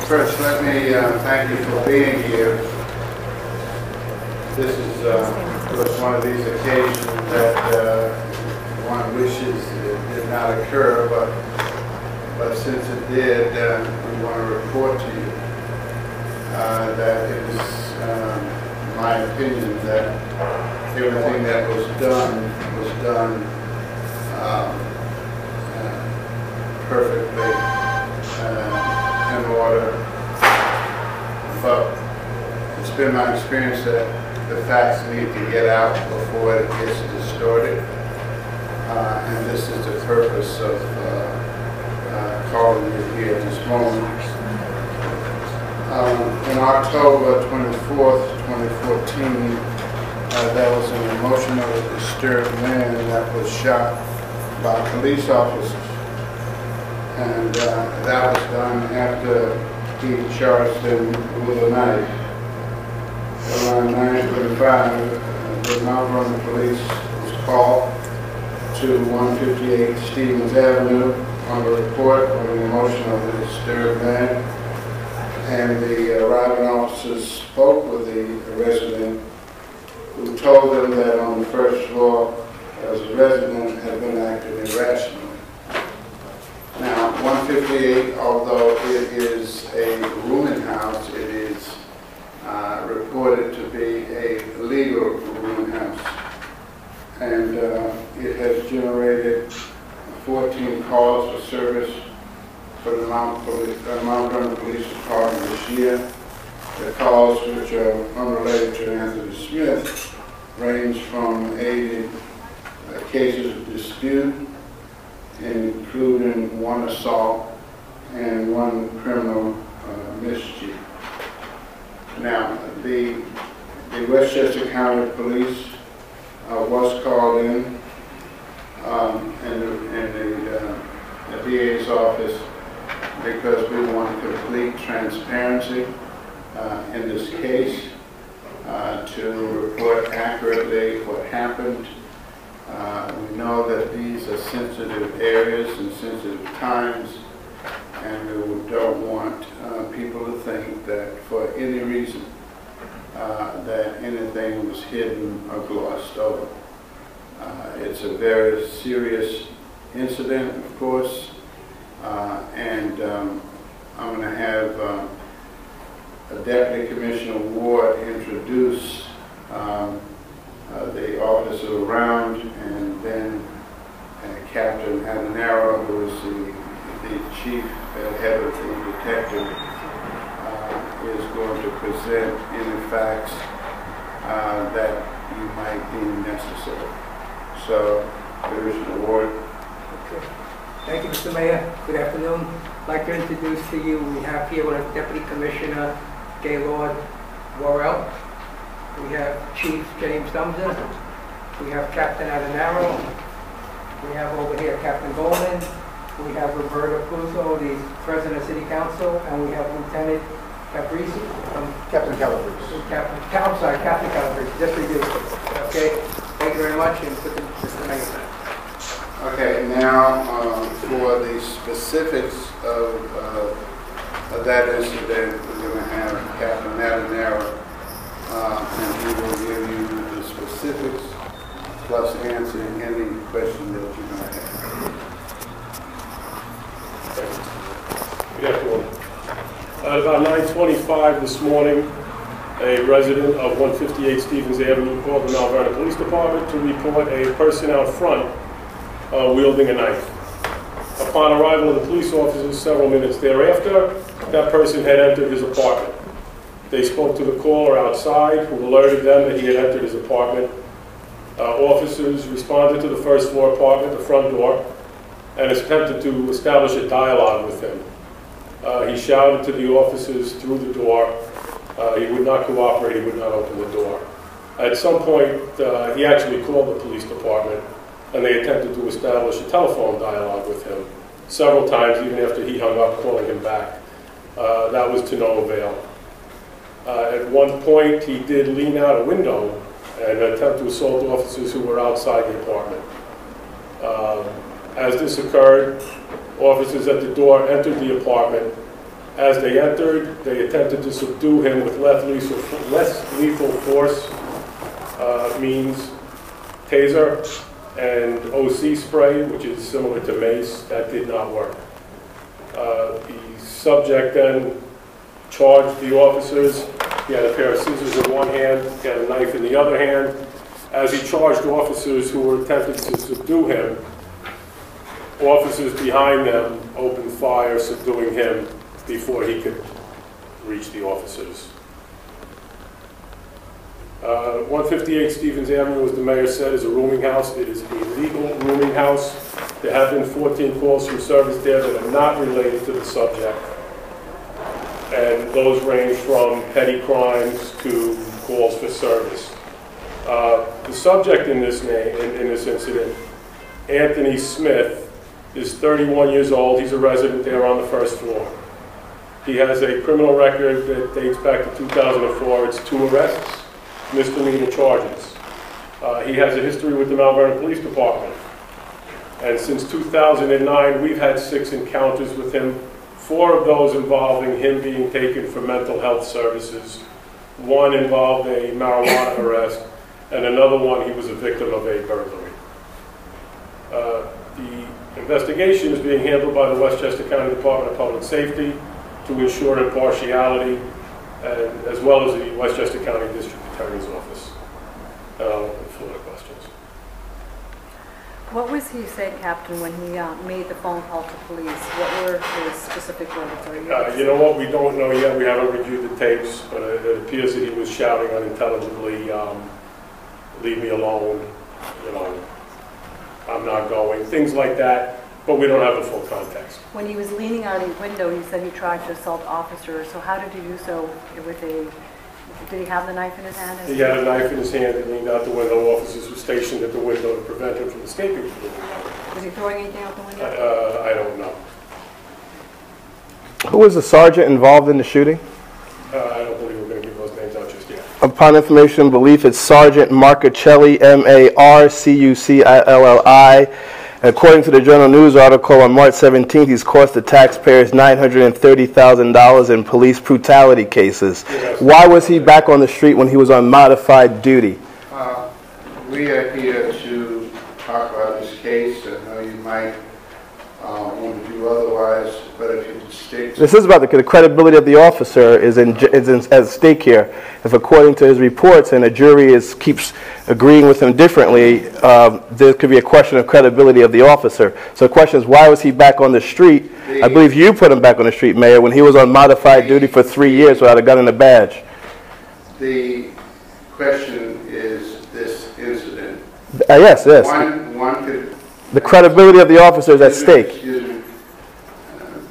First, let me thank you for being here. This is was one of these occasions that one wishes it did not occur, but since it did, we want to report to you that it is my opinion that everything that was done perfectly in order. But it's been my experience that the facts need to get out before it gets distorted, and this is the purpose of calling you here this morning. In October 24th, 2014, there was an emotionally disturbed man that was shot by police officers, and that was done after he charged him with a knife. Around 9:45, the Mount Vernon police was called to 158 Stevens Avenue on a report of an emotionally disturbed man, and the arriving officers spoke with the resident, who told them that on the first floor, as a resident had been acting irrationally. Now, 158, although it is a rooming house, it is reported to be a legal rooming house. And it has generated 14 calls for service for the Mount Vernon Police Department this year. The calls, which are unrelated to Anthony Smith, range from cases of dispute, including one assault and one criminal mischief. Now, the Westchester County Police was called in, and the DA's office, because we want complete transparency in this case, to report accurately what happened. We know that these are sensitive areas and sensitive times, and we don't want people to think that for any reason that anything was hidden or glossed over. It's a very serious incident, of course, and I'm going to have a Deputy Commissioner Ward introduce the officer around, and then Captain Adenaro, who is the chief head of the detective, is going to present any facts that you might deem necessary. So, Commissioner Ward. Okay. Thank you, Mr. Mayor. Good afternoon. I'd like to introduce to you, we have here with us Deputy Commissioner Gaylord Worrell. We have Chief James Sumner. We have Captain Adenaro. We have over here Captain Goldman. We have Roberta Puzo, the President of City Council, and we have Lieutenant Caprisi. Captain Calabrese. Captain Calabrese. Just review. Okay. Thank you very much, and put the Mr. Mayor. Okay, now for the specifics of that incident, we're going to have Captain Adenaro, and he will give you the specifics, plus answering any question that you might have. Good afternoon. At about 9:25 this morning, a resident of 158 Stevens Avenue called the Mount Vernon Police Department to report a person out front wielding a knife. Upon arrival of the police officers several minutes thereafter, that person had entered his apartment. They spoke to the caller outside, who alerted them that he had entered his apartment. Officers responded to the first floor apartment, the front door, and attempted to establish a dialogue with him. He shouted to the officers through the door. He would not cooperate, he would not open the door. At some point, he actually called the police department, and they attempted to establish a telephone dialogue with him several times, even after he hung up, calling him back. That was to no avail. At one point, he did lean out a window and attempt to assault officers who were outside the apartment. As this occurred, officers at the door entered the apartment. As they entered, they attempted to subdue him with less lethal force means taser and OC spray, which is similar to mace. That did not work. The subject then charged the officers. He had a pair of scissors in one hand, he had a knife in the other hand. As he charged officers who were attempting to subdue him, officers behind them opened fire, subduing him before he could reach the officers. 158 Stevens Avenue, as the mayor said, is a rooming house. It is a legal rooming house. There have been 14 calls from service there that are not related to the subject. And those range from petty crimes to calls for service. The subject in this incident, Anthony Smith, is 31 years old. He's a resident there on the first floor. He has a criminal record that dates back to 2004. It's 2 arrests, misdemeanor charges. He has a history with the Mount Vernon Police Department. And since 2009, we've had 6 encounters with him. 4 of those involving him being taken for mental health services. 1 involved a marijuana arrest, and another one, he was a victim of a burglary. The investigation is being handled by the Westchester County Department of Public Safety to ensure impartiality, and as well as the Westchester County District Attorney's Office. I'll open the floor to questions. What was he saying, Captain, when he made the phone call to police? What were his specific words? You know what, we don't know yet. We haven't reviewed the tapes, but it appears that he was shouting unintelligibly, leave me alone, you know, I'm not going, things like that, but we don't have the full context. When he was leaning out a window, he said he tried to assault officers. So how did he do so with did he have the knife in his hand? He had a knife in his hand and leaned out the window. Officers were stationed at the window to prevent him from escaping from the window. Was he throwing anything out the window? I don't know. Who was the sergeant involved in the shooting? I don't believe we're going to give those names out just yet. Upon information and belief, it's Sergeant Marcuccelli, M-A-R-C-U-C-I-L-L-I. According to the Journal News article on March 17th, he's cost the taxpayers $930,000 in police brutality cases. Yes. Why was he back on the street when he was on modified duty? We are here to talk about this case. I know you might want to do otherwise, but if you stick to... This is about the credibility of the officer is at stake here. If according to his reports and the jury keeps agreeing with him differently, there could be a question of credibility of the officer. So the question is, why was he back on the street? I believe you put him back on the street, Mayor, when he was on modified duty for 3 years without a gun and a badge. The question is this incident. Yes. One could... The credibility of the officer is at stake. Excuse me.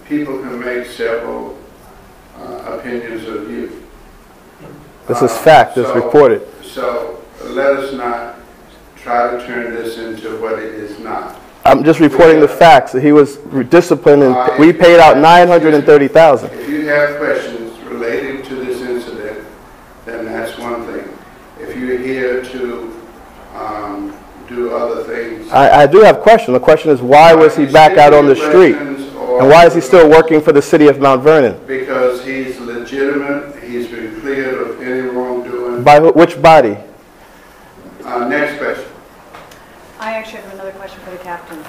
People can make several opinions of you. This is fact. This is reported. So let us not try to turn this into what it is not. I'm just reporting the facts. He was disciplined, and we paid out $930,000. If you have questions relating to this incident, then that's one thing. If you're here to do other things... I do have questions. The question is, why was he back out on the street? And why is he still working for the city of Mount Vernon? Because he's legitimate. He's been cleared of any wrongdoing. By which body? Next question. I actually have another question for the captain.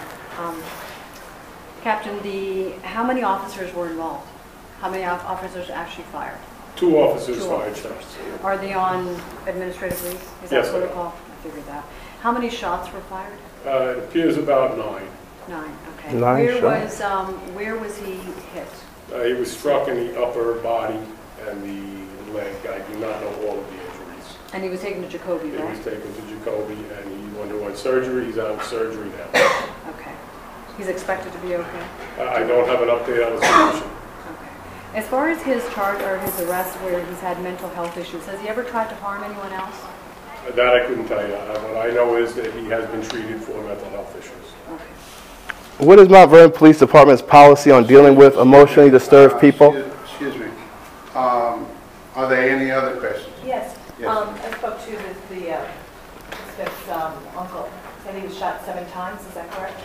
Captain, how many officers were involved? How many officers actually fired? 2 officers Two fired officers. shots. Are they on administrative leave? Is Yes, that they are. protocol? I figured that. How many shots were fired? It appears about 9. 9. Okay. 9 Where was he hit? He was struck in the upper body and the leg. I do not know all of the injuries. And he was taken to Jacoby, He right? was taken to Jacoby, and he underwent surgery. He's out of surgery now. Okay. He's expected to be okay? I don't have an update on his condition. Okay. As far as his charge or his arrest where he's had mental health issues, has he ever tried to harm anyone else? That I couldn't tell you. What I know is that he has been treated for mental health issues. Okay. What is Mount Vernon Police Department's policy on dealing with emotionally disturbed people? Excuse me. Are there any other questions? Yes. Yes. I spoke to the Smith's uncle. Said he was shot 7 times. Is that correct?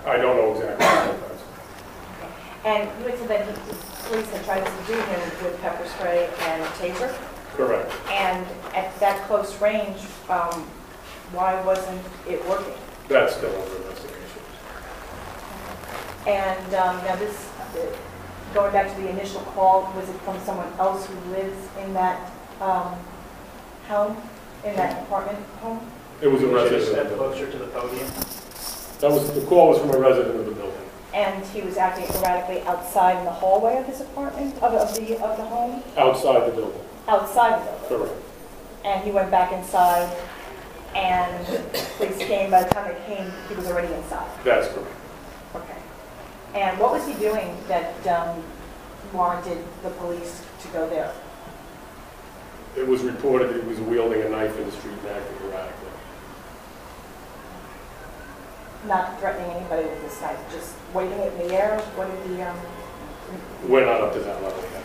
I don't know exactly what it was. And you had said that the police had tried to subdue him with pepper spray and a taser. Correct. And at that close range, why wasn't it working? That's still under investigation. And now this, going back to the initial call, was it from someone else who lives in that home, in that apartment home? It was a You should have resident. stepped closer to the podium. The call was from a resident of the building. And he was acting erratically outside in the hallway of his apartment, of the home? Outside the building. Outside the building? Correct. And he went back inside, and police came, by the time they came, he was already inside? That's correct. Okay. And what was he doing that warranted the police to go there? It was reported that he was wielding a knife in the street and acting erratically. Not threatening anybody with this knife, just waving it in the air? What did he, We're not up to that level yet.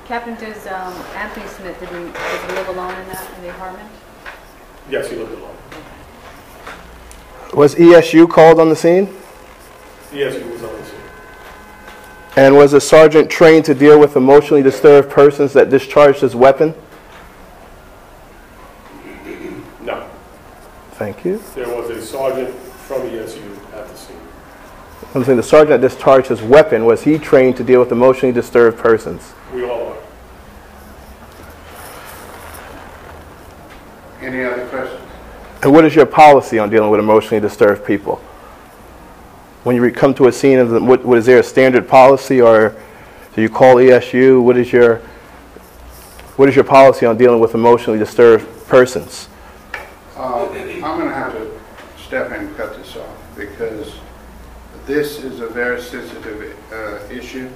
Captain, does Anthony Smith, does he live alone in the apartment? Yes, he lived alone. Was ESU called on the scene? Yes, he was on the scene. And was a sergeant trained to deal with emotionally disturbed persons that discharged his weapon? No. Thank you. There was a sergeant from ESU at the scene. I'm saying the sergeant that discharged his weapon, was he trained to deal with emotionally disturbed persons? We all are. Any other questions? And what is your policy on dealing with emotionally disturbed people? When you come to a scene, is there a standard policy, or do you call ESU? What is your policy on dealing with emotionally disturbed persons? I'm going to have to step in and cut this off because this is a very sensitive issue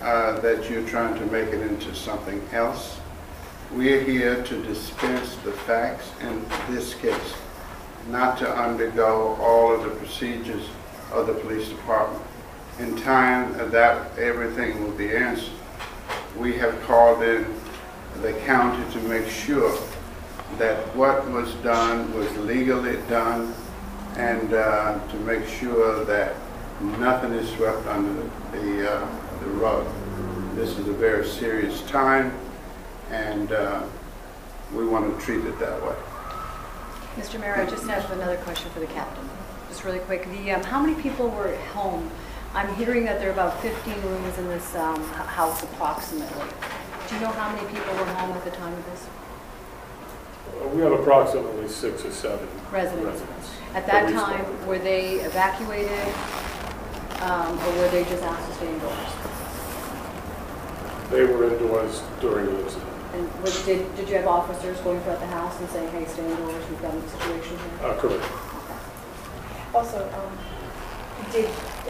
that you're trying to make it into something else. We're here to dispense the facts in this case, not to undergo all of the procedures of the police department. In time, that everything will be answered. We have called in the county to make sure that what was done was legally done, and to make sure that nothing is swept under the rug. This is a very serious time, and we want to treat it that way. Mr. Mayor, I just have another question for the captain. Just really quick, how many people were at home? I'm hearing that there are about 15 rooms in this house approximately. Do you know how many people were home at the time of this? We have approximately 6 or 7 Residents. At that time, were they evacuated or were they just asked to stay indoors? They were indoors during the incident. And did you have officers going throughout the house and saying, hey, stay indoors, we've got a situation here? Correct. Also,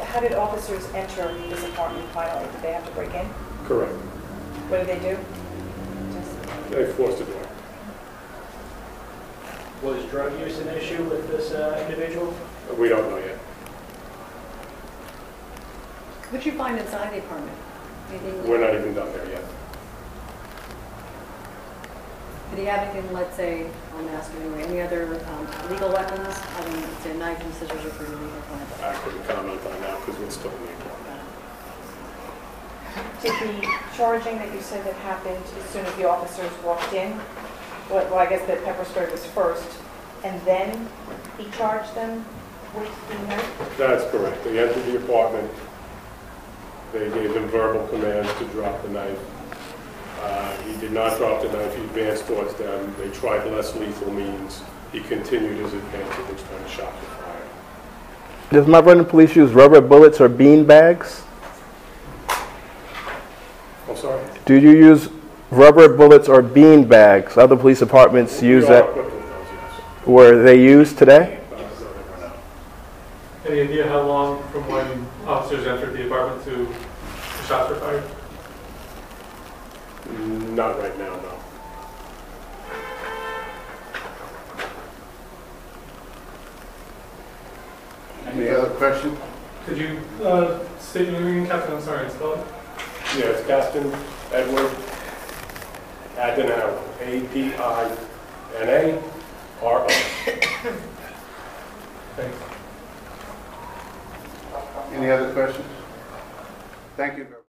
how did officers enter this apartment finally? Did they have to break in? Correct. What did they do? They forced the door. Was drug use an issue with this individual? We don't know yet. What did you find inside the apartment? Anything? We're not even done there yet. Did he have anything, let's say, I'm asking anyway, any other legal weapons? I mean, say a knife and scissors are pretty legal. I couldn't comment on that because it's still in the apartment. Did the charging that you said that happened as soon as the officers walked in, well, I guess the pepper spray was first, and then he charged them with the knife? That's correct. They entered the apartment. They gave him verbal commands to drop the knife. He did not drop the knife. He advanced towards them. They tried less lethal means. He continued his advance, at which time shots were fired. Does Mount Vernon Police use rubber bullets or bean bags? I'm sorry? Do you use rubber bullets or bean bags? Other police departments use We are that. equipped with those, yes. Were they used today? No, they were not. Any idea how long from when officers entered the apartment to the shots were fired? Not right now, no. Any other questions? Could you state your name, Captain? I'm sorry, spell it. Yeah, it's Captain Edward Adinaro, A-D-I-N-A-R-O. Thanks. Any other questions? Thank you.